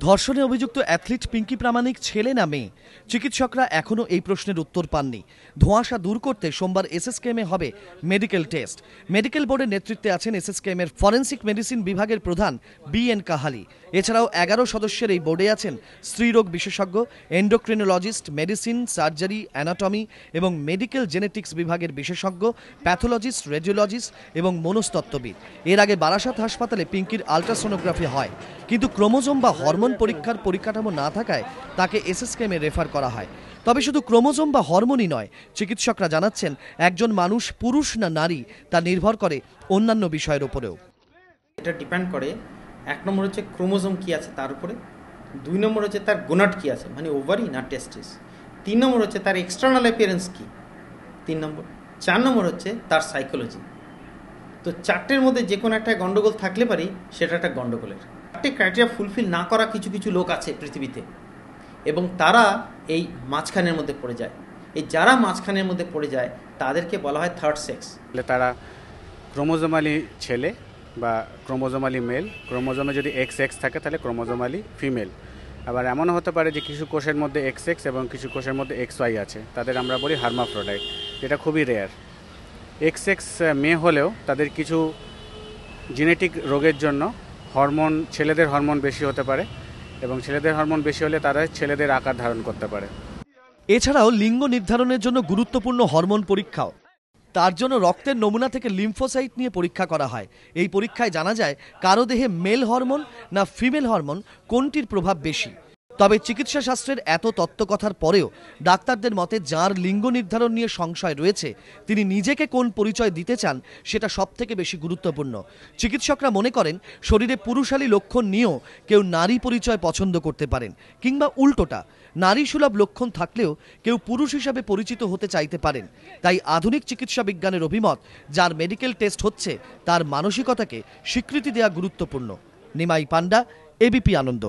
ধর্ষণে অভিযুক্ত অ্যাথলিট পিঙ্কি প্রামাণিক ছেলে না মেয়ে? চিকিৎসকরা এখনও এই প্রশ্নের উত্তর পাননি। ধোঁয়াশা দূর করতে সোমবার এসএসকেএমে হবে মেডিকেল টেস্ট। মেডিকেল বোর্ডের নেতৃত্বে আছেন এসএসকেএমের ফরেন্সিক মেডিসিন বিভাগের প্রধান BN কাহালি। এছাড়াও 11 সদস্যের এই বোর্ডে আছেন স্ত্রীরোগ বিশেষজ্ঞ, এন্ডোক্রিনোলজিস্ট, মেডিসিন, সার্জারি, অ্যানাটমি এবং মেডিকেল জেনেটিক্স বিভাগের বিশেষজ্ঞ, প্যাথোলজিস্ট, রেডিওলজিস্ট এবং মনস্তত্ত্ববিদ। এর আগে বারাসাত হাসপাতালে পিঙ্কির আলট্রাসোনোগ্রাফি হয়, কিন্তু ক্রোমোজোম বা হরমোন পরীক্ষার পরিকাঠামো না থাকায় তাকে এসএসকেএমে রেফার করা হয়। তবে শুধু ক্রোমোজোম বা হরমোনই নয়, চিকিৎসকরা জানাচ্ছেন একজন মানুষ পুরুষ না নারী তা নির্ভর করে অন্যান্য বিষয়ের উপরেও। এটা ডিপেন্ড করে, 1 নম্বর হচ্ছে ক্রোমোজোম কি আছে তার উপরে, 2 নম্বর হচ্ছে তার গোনাড কি আছে মানে ওভারি না টেস্টিস, 3 নম্বর হচ্ছে তার এক্সটার্নাল অ্যাপিয়ারেন্স কি, 3 নম্বর, 4 নম্বর হচ্ছে তার সাইকোলজি। তো 4টের মধ্যে যে কোনো একটা গন্ডগোল থাকলে পারি সেটা একটা গন্ডগোলের। 4টে ক্রাইটেরিয়া ফুলফিল না করা কিছু কিছু লোক আছে পৃথিবীতে, এবং তারা এই মাঝখানের মধ্যে পড়ে যায়। এই যারা মাঝখানের মধ্যে পড়ে যায় তাদেরকে বলা হয় থার্ড সেক্স। তারা ক্রোমোজোমালি ছেলে বা ক্রোমোজোমালি মেল, ক্রোমোজোমে যদি XX থাকে তাহলে ক্রোমোজোমালি ফিমেল। আবার এমনও হতে পারে যে কিছু কোষের মধ্যে XX এবং কিছু কোষের মধ্যে XY আছে, তাদের আমরা বলি হার্মাফ্রোডাইট, যেটা খুবই রেয়ার। XX মেয়ে হলেও তাদের কিছু জেনেটিক রোগের জন্য হরমোন, ছেলেদের হরমোন বেশি হতে পারে, এবং ছেলেদের হরমোন বেশি হলে তারা ছেলেদের আকার ধারণ করতে পারে। এছাড়াও লিঙ্গ নির্ধারণের জন্য গুরুত্বপূর্ণ হরমোন পরীক্ষাও। তার জন্য রক্তের নমুনা থেকে লিম্ফোসাইট নিয়ে পরীক্ষা করা হয়। এই পরীক্ষায় জানা যায় কারো দেহে মেল হরমোন না ফিমেল হরমোন কোনটির প্রভাব বেশি। তবে চিকিৎসা শাস্ত্রের এত তত্ত্বকথার পরেও ডাক্তারদের মতে যার লিঙ্গ নির্ধারণ নিয়ে সংশয় রয়েছে, তিনি নিজেকে কোন পরিচয় দিতে চান সেটা সবথেকে বেশি গুরুত্বপূর্ণ। চিকিৎসকরা মনে করেন শরীরে পুরুষালী লক্ষণ নিয়েও কেউ নারী পরিচয় পছন্দ করতে পারেন, কিংবা উল্টোটা, নারী সুলভ লক্ষণ থাকলেও কেউ পুরুষ হিসাবে পরিচিত হতে চাইতে পারেন। তাই আধুনিক চিকিৎসা বিজ্ঞানের অভিমত, যার মেডিকেল টেস্ট হচ্ছে তার মানসিকতাকে স্বীকৃতি দেওয়া গুরুত্বপূর্ণ। নিমাই পান্ডা, ABP আনন্দ।